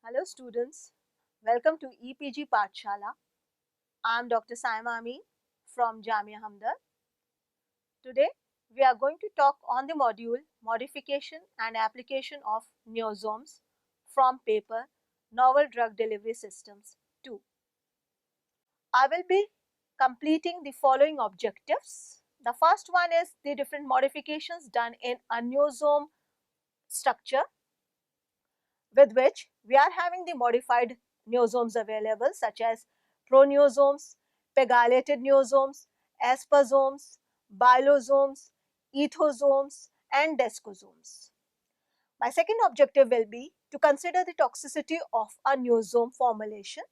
Hello students, welcome to EPG Pathshala. I am Dr. Saima Amin from Jamia Hamdard. Today we are going to talk on the module Modification and Application of Neosomes from paper Novel Drug Delivery Systems 2. I will be completing the following objectives. The first one is the different modifications done in a neosome structure, with which we are having the modified neosomes available such as proneosomes, pegylated neosomes, aspersomes, bilosomes, ethosomes and descosomes. My second objective will be to consider the toxicity of a neosome formulation.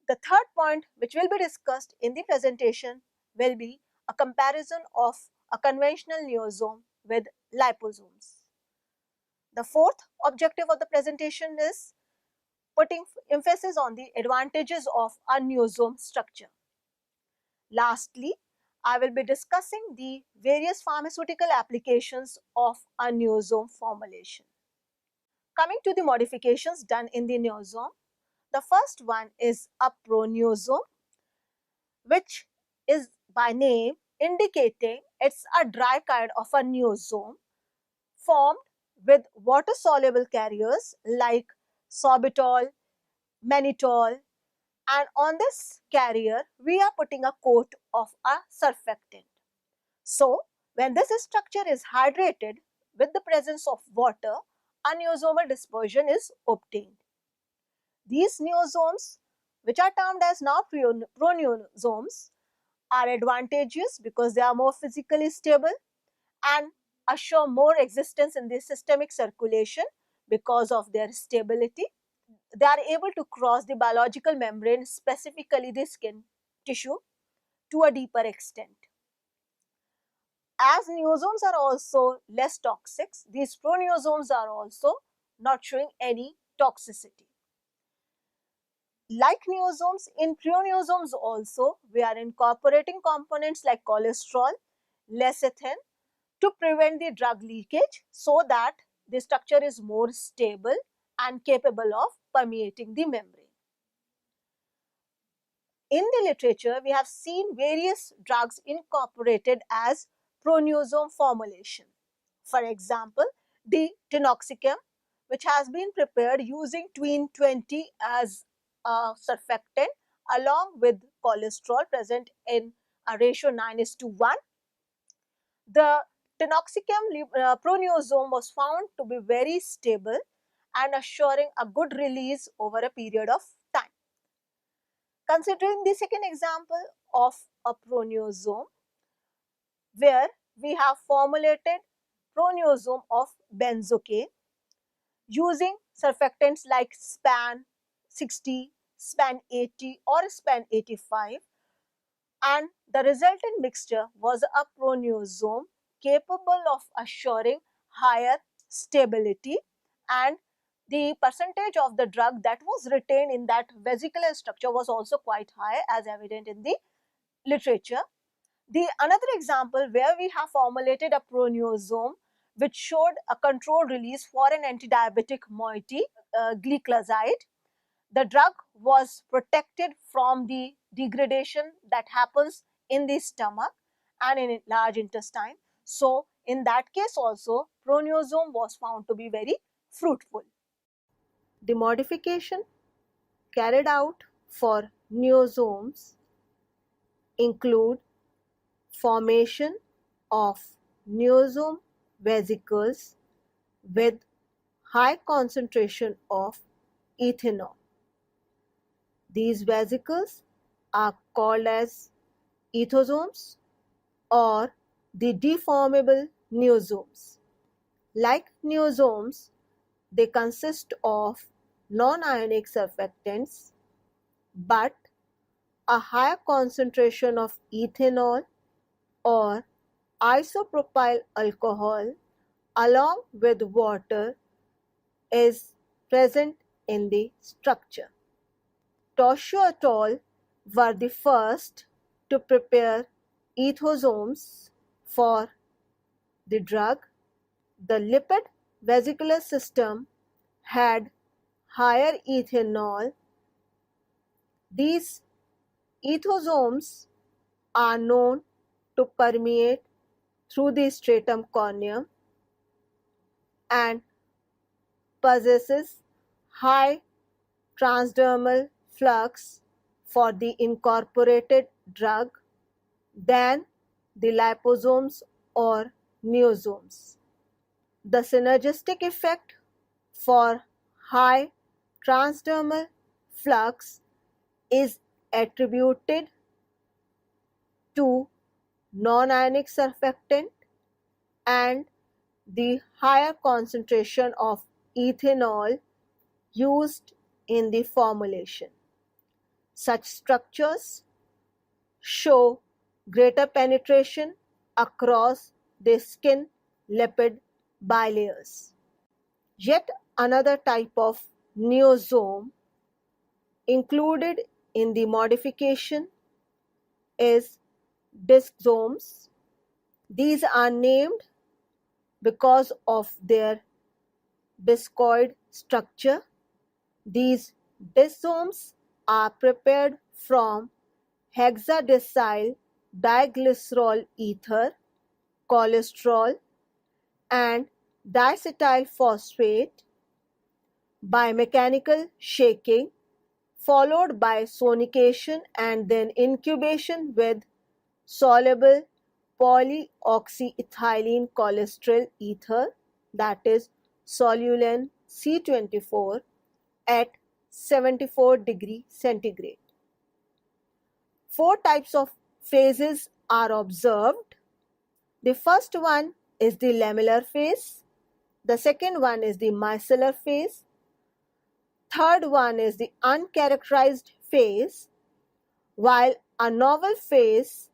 The third point which will be discussed in the presentation will be a comparison of a conventional neosome with liposomes. The fourth objective of the presentation is putting emphasis on the advantages of a neosome structure. Lastly, I will be discussing the various pharmaceutical applications of a neosome formulation. Coming to the modifications done in the neosome, the first one is a proneosome, which is by name indicating it's a dry kind of a neosome formed with water-soluble carriers like sorbitol, mannitol, and on this carrier we are putting a coat of a surfactant. So when this structure is hydrated with the presence of water, a neosomal dispersion is obtained. These neosomes, which are termed as now proneosomes, are advantageous because they are more physically stable and assure more existence in the systemic circulation because of their stability. They are able to cross the biological membrane, specifically the skin tissue, to a deeper extent. As neosomes are also less toxic, these proneosomes are also not showing any toxicity. Like neosomes, in proneosomes also, we are incorporating components like cholesterol, lecithin to prevent the drug leakage so that the structure is more stable and capable of permeating the membrane. In the literature, we have seen various drugs incorporated as proneosome formulation. For example, the tinoxicam, which has been prepared using tween 20 as a surfactant along with cholesterol present in a ratio 9:1. The tinoxicam proneosome was found to be very stable and assuring a good release over a period of time. Considering the second example of a proneosome, where we have formulated proneosome of benzocaine using surfactants like SPAN 60, SPAN 80 or SPAN 85, and the resultant mixture was a proneosome capable of assuring higher stability, and the percentage of the drug that was retained in that vesicular structure was also quite high, as evident in the literature. The another example where we have formulated a proneosome which showed a controlled release for an antidiabetic moiety, gliclazide. The drug was protected from the degradation that happens in the stomach and in large intestine. So in that case also, proneosome was found to be very fruitful. The modification carried out for neosomes include formation of neosome vesicles with high concentration of ethanol. These vesicles are called as ethosomes or the deformable neosomes. Like neosomes, they consist of non-ionic surfactants, but a higher concentration of ethanol or isopropyl alcohol along with water is present in the structure. Toshio et al. Were the first to prepare ethosomes for the drug. The lipid vesicular system had higher ethanol, these ethosomes are known to permeate through the stratum corneum and possesses high transdermal flux for the incorporated drug than the liposomes or neosomes. The synergistic effect for high transdermal flux is attributed to non-ionic surfactant and the higher concentration of ethanol used in the formulation. Such structures show greater penetration across the skin lipid bilayers. Yet another type of neosome included in the modification is discosomes. These are named because of their discoid structure. These discosomes are prepared from hexadecyl diglycerol ether, cholesterol, and diacetyl phosphate by mechanical shaking, followed by sonication and then incubation with soluble polyoxyethylene cholesterol ether, that is Solulen C24, at 74 degrees centigrade. 4 types of phases are observed. The first one is the lamellar phase. The second one is the micellar phase. Third one is the uncharacterized phase, while a novel phase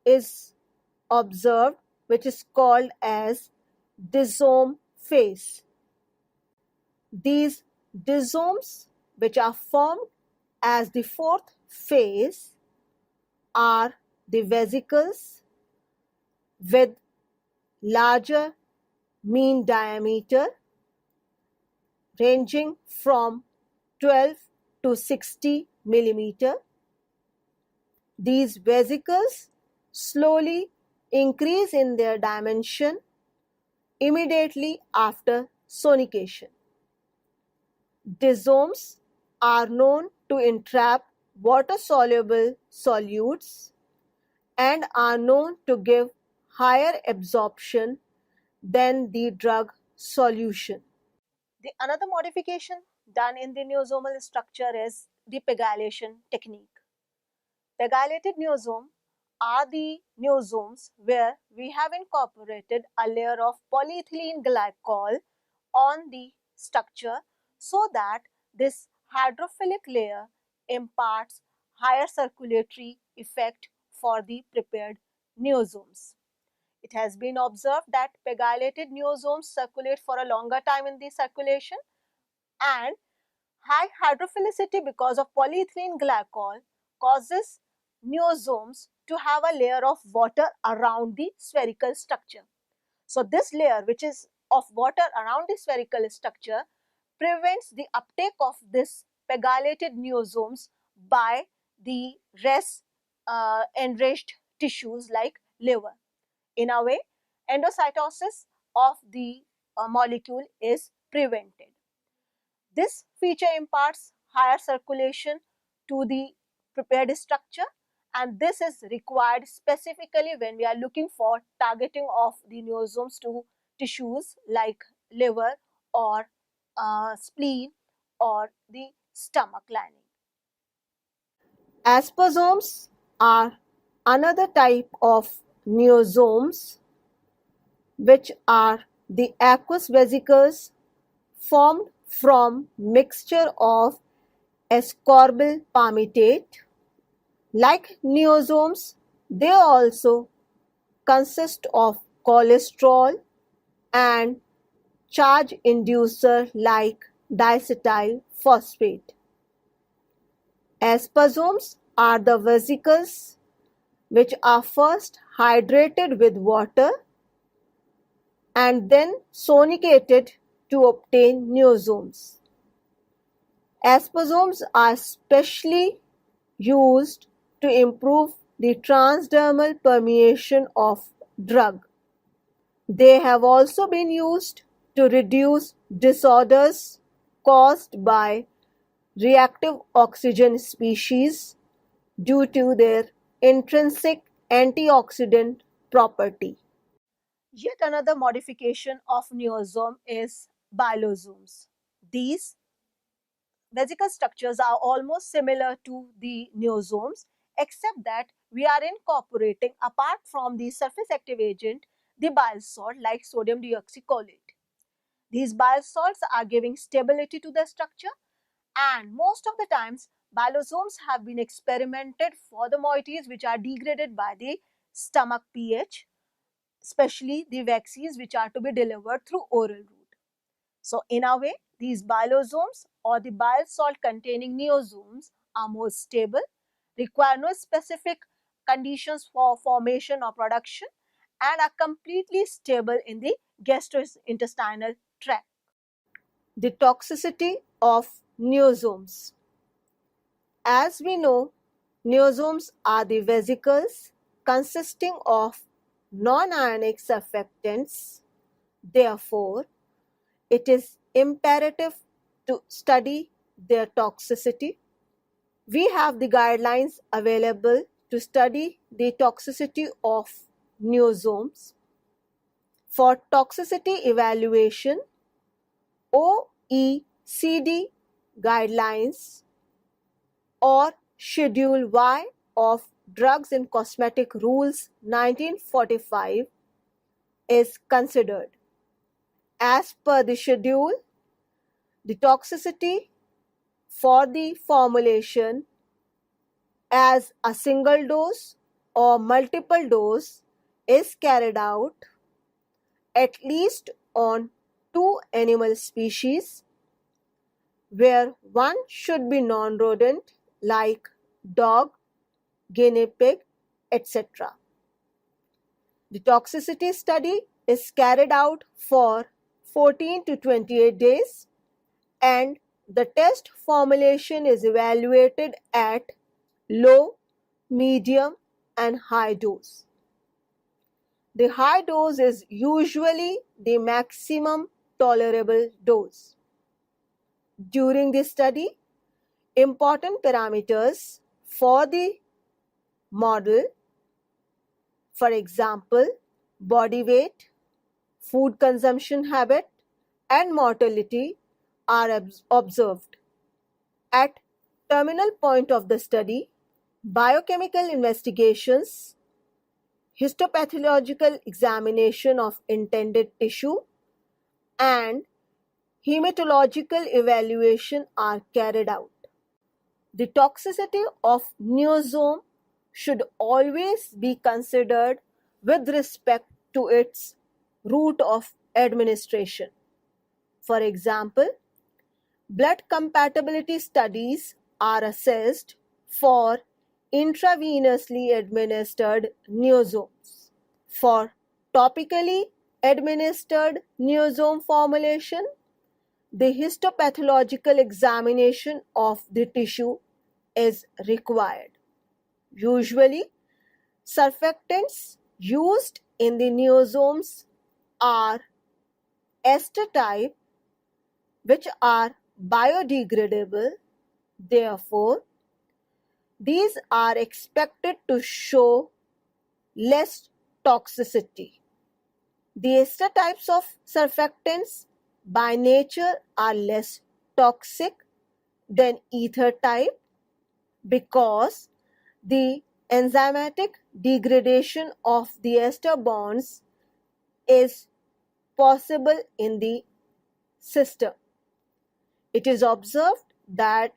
is observed which is called as disome phase. These disomes, which are formed as the fourth phase, are the vesicles with larger mean diameter ranging from 12 to 60 millimeter. These vesicles slowly increase in their dimension immediately after sonication. Disomes are known to entrap water-soluble solutes and are known to give higher absorption than the drug solution. The another modification done in the neosomal structure is the pegylation technique. Pegylated neosome are the neosomes where we have incorporated a layer of polyethylene glycol on the structure so that this hydrophilic layer imparts higher circulatory effect for the prepared neosomes. It has been observed that pegylated neosomes circulate for a longer time in the circulation, and high hydrophilicity because of polyethylene glycol causes neosomes to have a layer of water around the spherical structure. So this layer, which is of water around the spherical structure, prevents the uptake of this pegylated neosomes by the rest enriched tissues like liver. In a way, endocytosis of the molecule is prevented. This feature imparts higher circulation to the prepared structure, and this is required specifically when we are looking for targeting of the neosomes to tissues like liver or spleen or the stomach lining. Aspersomes are another type of neosomes which are the aqueous vesicles formed from mixture of ascorbyl palmitate. Like neosomes, they also consist of cholesterol and charge inducer like diacetyl phosphate. Aspersomes are the vesicles which are first hydrated with water and then sonicated to obtain neosomes. Asparsomes are specially used to improve the transdermal permeation of drug. They have also been used to reduce disorders caused by reactive oxygen species due to their intrinsic antioxidant property. Yet another modification of neosome is bilosomes. These vesicle structures are almost similar to the neosomes, except that we are incorporating, apart from the surface active agent, the bile salt like sodium deoxycholate. These bile salts are giving stability to the structure, and most of the times bilosomes have been experimented for the moieties which are degraded by the stomach pH, especially the vaccines which are to be delivered through oral route. So in a way, these bilosomes or the bile salt containing neosomes are more stable, require no specific conditions for formation or production, and are completely stable in the gastrointestinal tract. The toxicity of neosomes. As we know, neosomes are the vesicles consisting of non-ionic surfactants. Therefore, it is imperative to study their toxicity. We have the guidelines available to study the toxicity of neosomes. For toxicity evaluation, OECD guidelines or Schedule Y of Drugs and Cosmetic Rules 1945 is considered. As per the schedule, the toxicity for the formulation as a single dose or multiple dose is carried out at least on 2 animal species, where one should be non-rodent like dog, guinea pig, etc. The toxicity study is carried out for 14 to 28 days, and the test formulation is evaluated at low, medium, and high dose. The high dose is usually the maximum tolerable dose. During the study, important parameters for the model, for example, body weight, food consumption habit, and mortality are observed. At terminal point of the study, biochemical investigations, histopathological examination of intended tissue, and hematological evaluation are carried out. The toxicity of neosome should always be considered with respect to its route of administration. For example, blood compatibility studies are assessed for intravenously administered neosomes. For topically administered neosome formulation, the histopathological examination of the tissue is required. Usually, surfactants used in the neosomes are ester type, which are biodegradable. Therefore, these are expected to show less toxicity. The ester types of surfactants by nature are less toxic than ether type because the enzymatic degradation of the ester bonds is possible in the system. It is observed that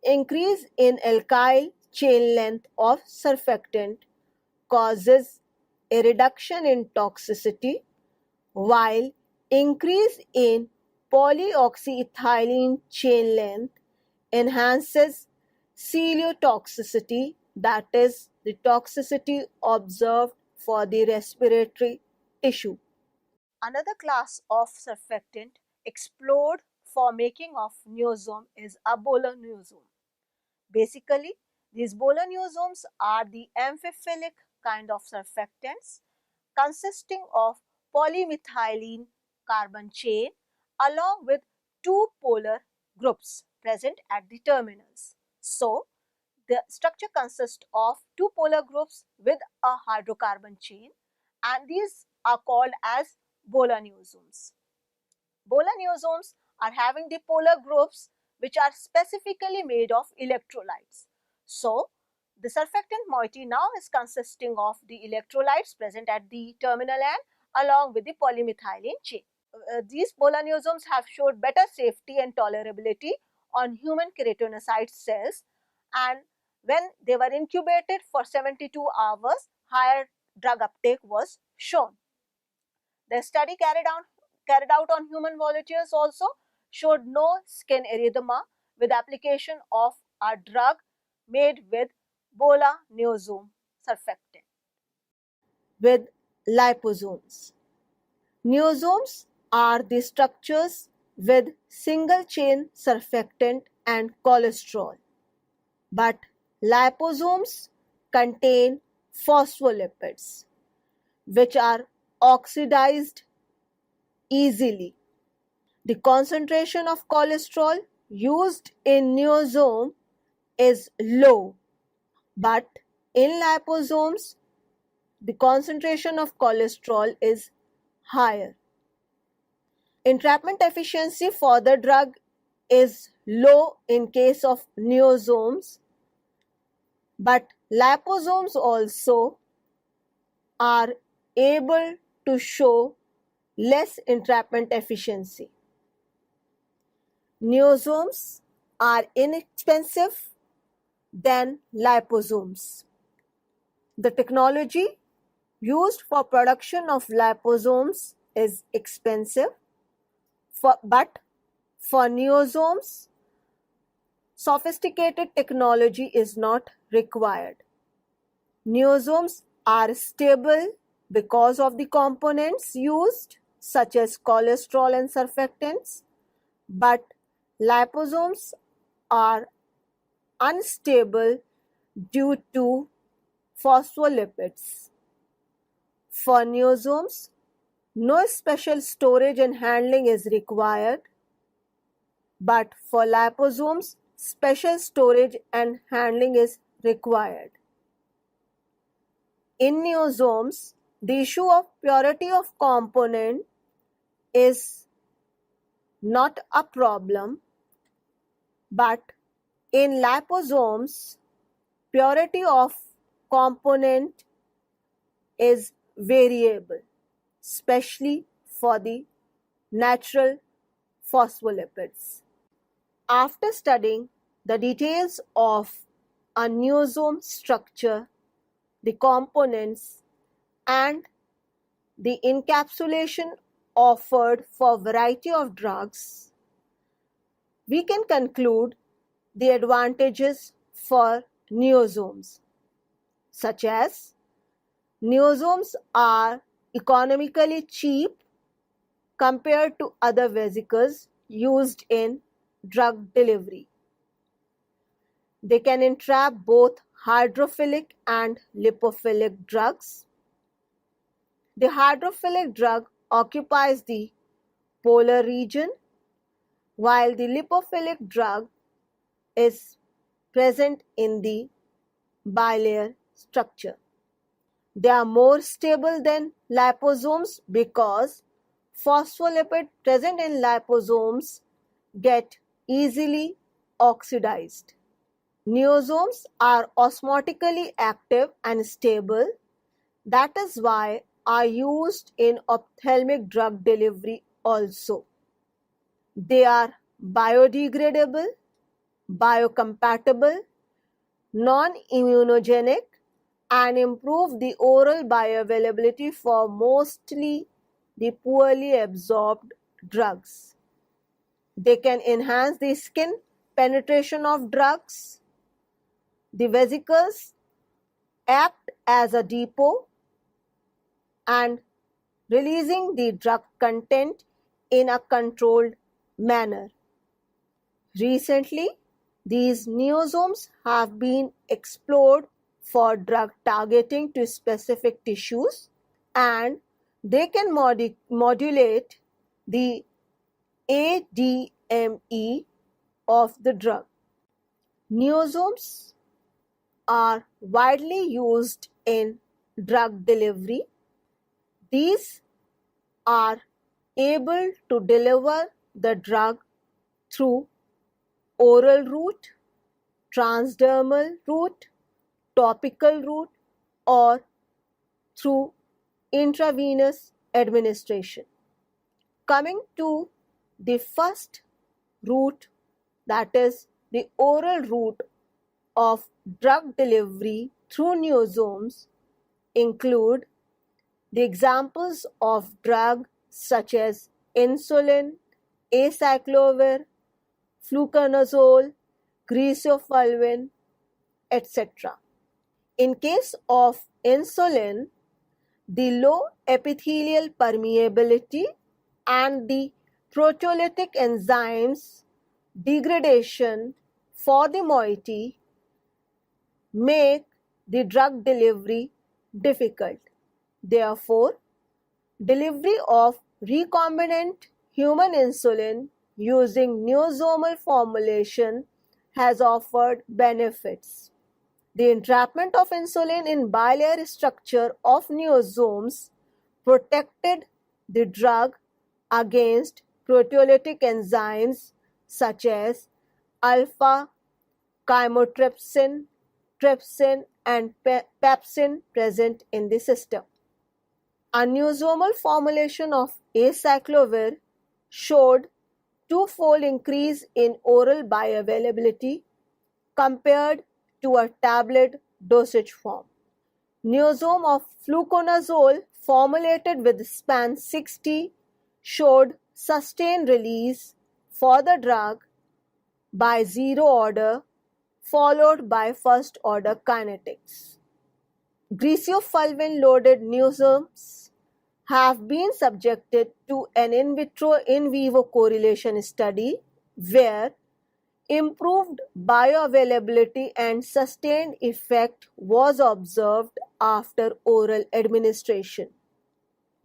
increase in alkyl chain length of surfactant causes a reduction in toxicity, while increase in polyoxyethylene chain length enhances celiotoxicity, that is, the toxicity observed for the respiratory tissue. Another class of surfactant explored for making of neosome is a boloneosome. Basically, these boloneosomes are the amphiphilic kind of surfactants consisting of polymethylene carbon chain along with two polar groups present at the terminals. So, the structure consists of two polar groups with a hydrocarbon chain, and these are called as boloneosomes. Boloneosomes are having the polar groups which are specifically made of electrolytes. So, the surfactant moiety now is consisting of the electrolytes present at the terminal end along with the polymethylene chain. These boloneosomes have showed better safety and tolerability on human keratinocyte cells, and when they were incubated for 72 hours, higher drug uptake was shown. The study carried out on human volunteers also showed no skin erythema with application of a drug made with boloneosome surfactant. With liposomes. Neosomes are the structures with single chain surfactant and cholesterol, but liposomes contain phospholipids which are oxidized easily. The concentration of cholesterol used in neosome is low, but in liposomes the concentration of cholesterol is higher. Entrapment efficiency for the drug is low in case of neosomes, but liposomes also are able to show less entrapment efficiency. Neosomes are inexpensive than liposomes. The technology used for production of liposomes is expensive, but for neosomes, sophisticated technology is not required. Neosomes are stable because of the components used, such as cholesterol and surfactants, but liposomes are unstable due to phospholipids. For neosomes, no special storage and handling is required, but for liposomes, special storage and handling is required. In neosomes, the issue of purity of component is not a problem, but in liposomes, purity of component is variable, especially for the natural phospholipids. After studying the details of a neosome structure, the components, and the encapsulation offered for variety of drugs, we can conclude the advantages for neosomes, such as neosomes are economically cheap compared to other vesicles used in drug delivery. They can entrap both hydrophilic and lipophilic drugs. The hydrophilic drug occupies the polar region, while the lipophilic drug is present in the bilayer structure. They are more stable than liposomes because phospholipids present in liposomes get easily oxidized. Neosomes are osmotically active and stable. That is why are used in ophthalmic drug delivery also. They are biodegradable, biocompatible, non-immunogenic, and improve the oral bioavailability for mostly the poorly absorbed drugs. They can enhance the skin penetration of drugs. The vesicles act as a depot and releasing the drug content in a controlled manner. Recently, these neosomes have been explored for drug targeting to specific tissues, and they can modulate the ADME of the drug. Neosomes are widely used in drug delivery. These are able to deliver the drug through oral route, transdermal route, topical route, or through intravenous administration. Coming to the first route, that is the oral route of drug delivery through neosomes, include the examples of drugs such as insulin, acyclovir, fluconazole, griseofulvin, etc. In case of insulin, the low epithelial permeability and the proteolytic enzymes degradation for the moiety make the drug delivery difficult. Therefore, delivery of recombinant human insulin using neosomal formulation has offered benefits. The entrapment of insulin in bilayer structure of neosomes protected the drug against proteolytic enzymes such as alpha chymotrypsin, trypsin, and pepsin present in the system. A neosomal formulation of acyclovir showed twofold increase in oral bioavailability compared to a tablet dosage form. Neosome of fluconazole formulated with span 60 showed sustained release for the drug by zero order followed by first order kinetics. Griseofulvin loaded neosomes have been subjected to an in vitro in vivo correlation study where improved bioavailability and sustained effect was observed after oral administration.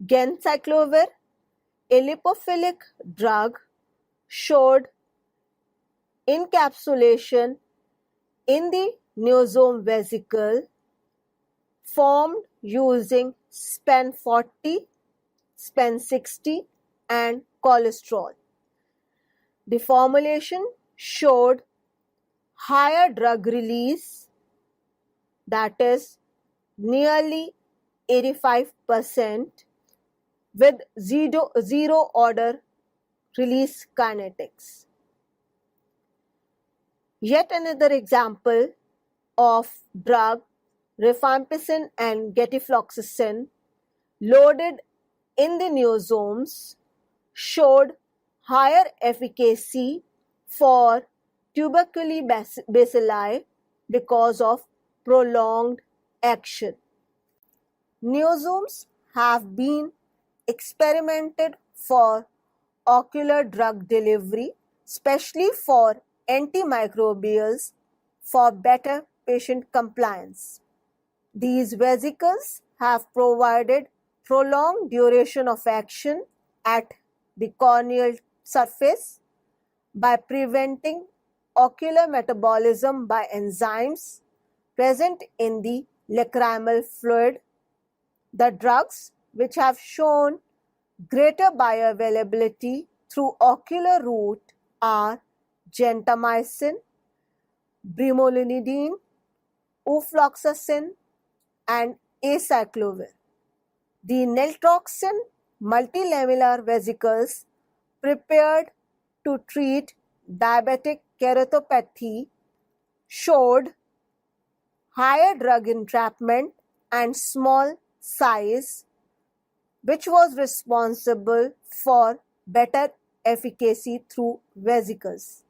Ganciclovir, a lipophilic drug, showed encapsulation in the neosome vesicle formed using SPEN 40, SPEN 60, and cholesterol. The formulation showed higher drug release, that is nearly 85%, with zero order release kinetics. Yet another example of drug rifampicin and gefloxacin loaded in the neosomes showed higher efficacy for tuberculosis bacilli because of prolonged action. Neosomes have been experimented for ocular drug delivery, especially for antimicrobials, for better patient compliance. These vesicles have provided prolonged duration of action at the corneal surface by preventing ocular metabolism by enzymes present in the lacrimal fluid. The drugs which have shown greater bioavailability through ocular route are gentamicin, brimonidine, ofloxacin, and acyclovir. The naltrexone multilamellar vesicles prepared to treat diabetic keratopathy showed higher drug entrapment and small size, which was responsible for better efficacy through vesicles.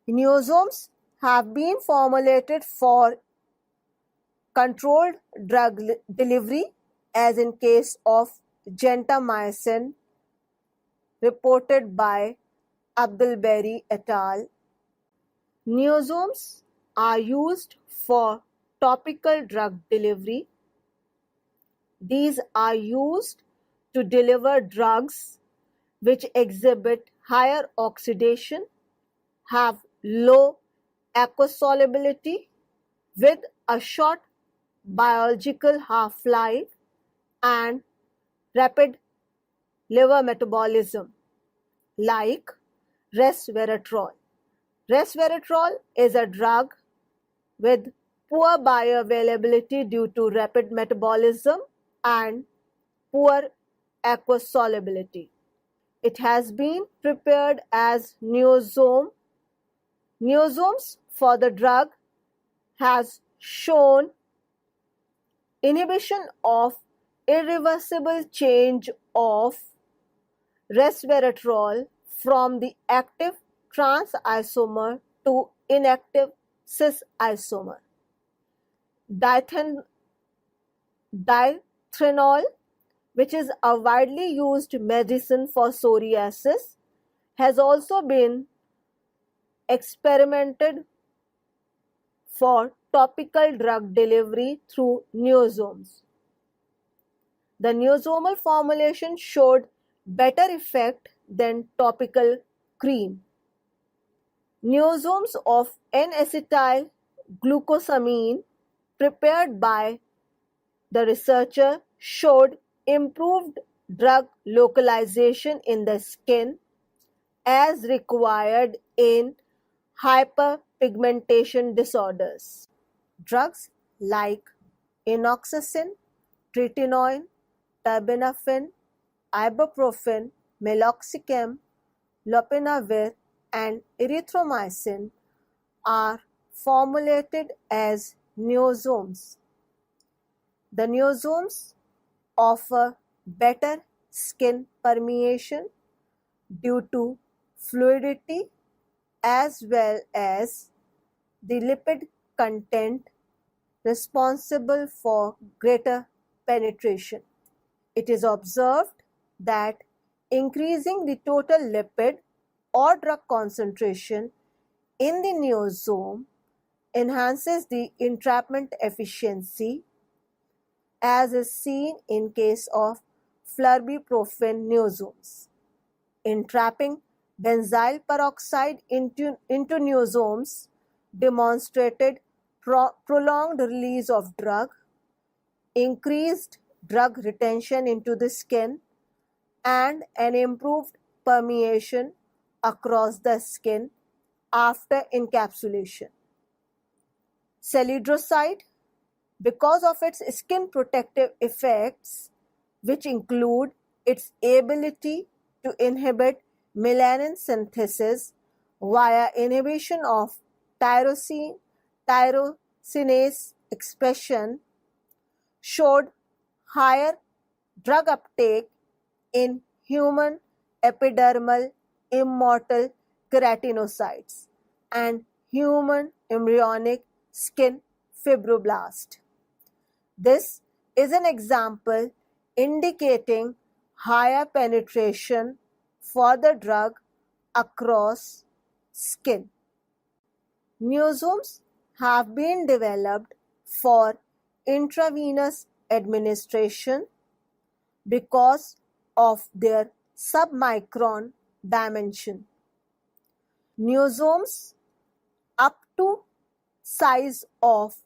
Neosomes have been formulated for controlled drug delivery, as in case of gentamicin reported by Abdelberry et al. Neosomes are used for topical drug delivery. These are used to deliver drugs which exhibit higher oxidation, have low aqueous solubility with a short biological half-life and rapid liver metabolism, like resveratrol. Resveratrol is a drug with poor bioavailability due to rapid metabolism and poor aqueous solubility. It has been prepared as neosome. Neosomes for the drug has shown inhibition of irreversible change of resveratrol from the active trans isomer to inactive cis isomer. Dithrenol, which is a widely used medicine for psoriasis, has also been experimented for topical drug delivery through neosomes. The neosomal formulation showed better effect than topical cream. Neosomes of N-acetyl glucosamine prepared by the researcher showed improved drug localization in the skin as required in hyperpigmentation disorders. Drugs like enoxacin, tretinoin, terbinafine, ibuprofen, meloxicam, lopinavir, and erythromycin are formulated as neosomes. The neosomes offer better skin permeation due to fluidity as well as the lipid content responsible for greater penetration. It is observed that increasing the total lipid or drug concentration in the neosome enhances the entrapment efficiency, as is seen in case of flurbiprofen neosomes. Entrapping benzyl peroxide into neosomes demonstrated prolonged release of drug, increased drug retention into the skin, and an improved permeation across the skin after encapsulation. Seleucide, because of its skin protective effects, which include its ability to inhibit melanin synthesis via inhibition of tyrosinase expression, showed higher drug uptake in human epidermal immortal keratinocytes and human embryonic skin fibroblast. This is an example indicating higher penetration for the drug across skin. Neosomes have been developed for intravenous administration because of their submicron dimension. Neosomes up to size of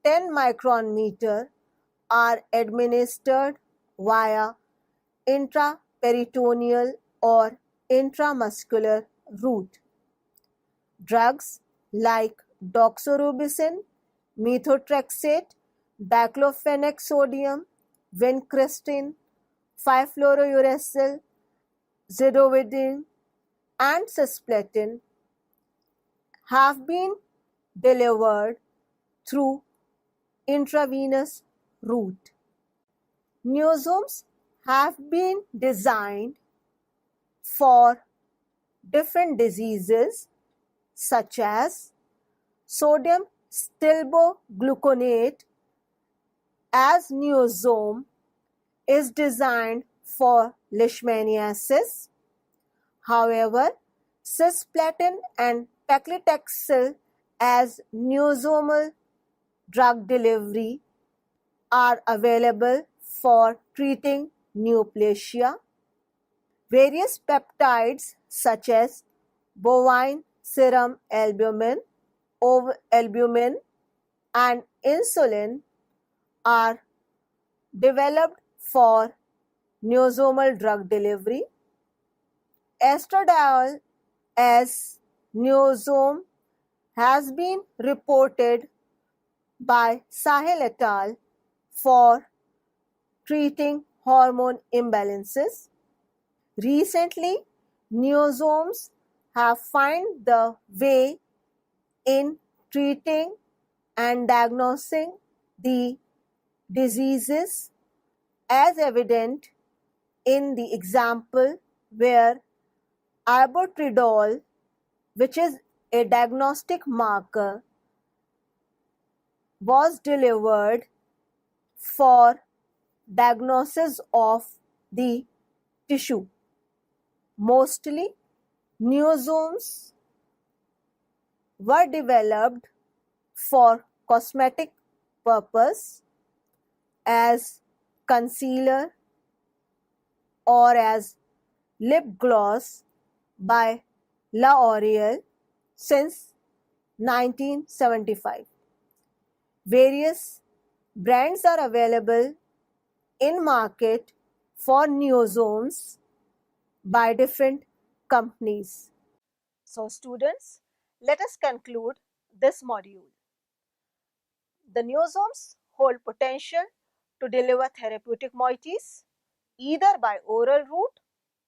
10 micron meter are administered via intraperitoneal or intramuscular route. Drugs like doxorubicin, methotrexate, diclofenac sodium, vincristine, 5-fluorouracil, zidovudine, and cisplatin have been delivered through intravenous route. Neosomes have been designed for different diseases such as sodium stilbogluconate as neosome is designed for leishmaniasis. However, cisplatin and paclitaxel as neosomal drug delivery are available for treating neoplasia. Various peptides such as bovine serum albumin, albumin and insulin are developed for neosomal drug delivery. Estradiol as neosome has been reported by Sahel et al. For treating hormone imbalances. Recently, neosomes have found the way in treating and diagnosing the diseases as evident in the example where irbotridol, which is a diagnostic marker, was delivered for diagnosis of the tissue. Mostly, neosomes were developed for cosmetic purpose as concealer or as lip gloss by L'Oreal since 1975. Various brands are available in market for neosomes by different companies. So students, let us conclude this module. The neosomes hold potential to deliver therapeutic moieties either by oral route,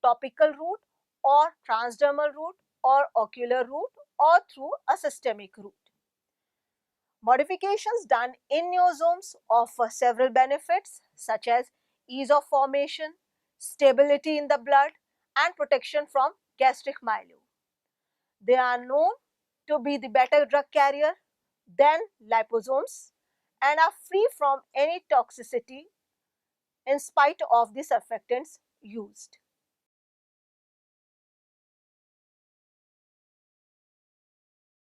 topical route or transdermal route or ocular route or through a systemic route. Modifications done in neosomes offer several benefits such as ease of formation, stability in the blood and protection from gastric mildew. They are known to be the better drug carrier than liposomes and are free from any toxicity in spite of the surfactants used.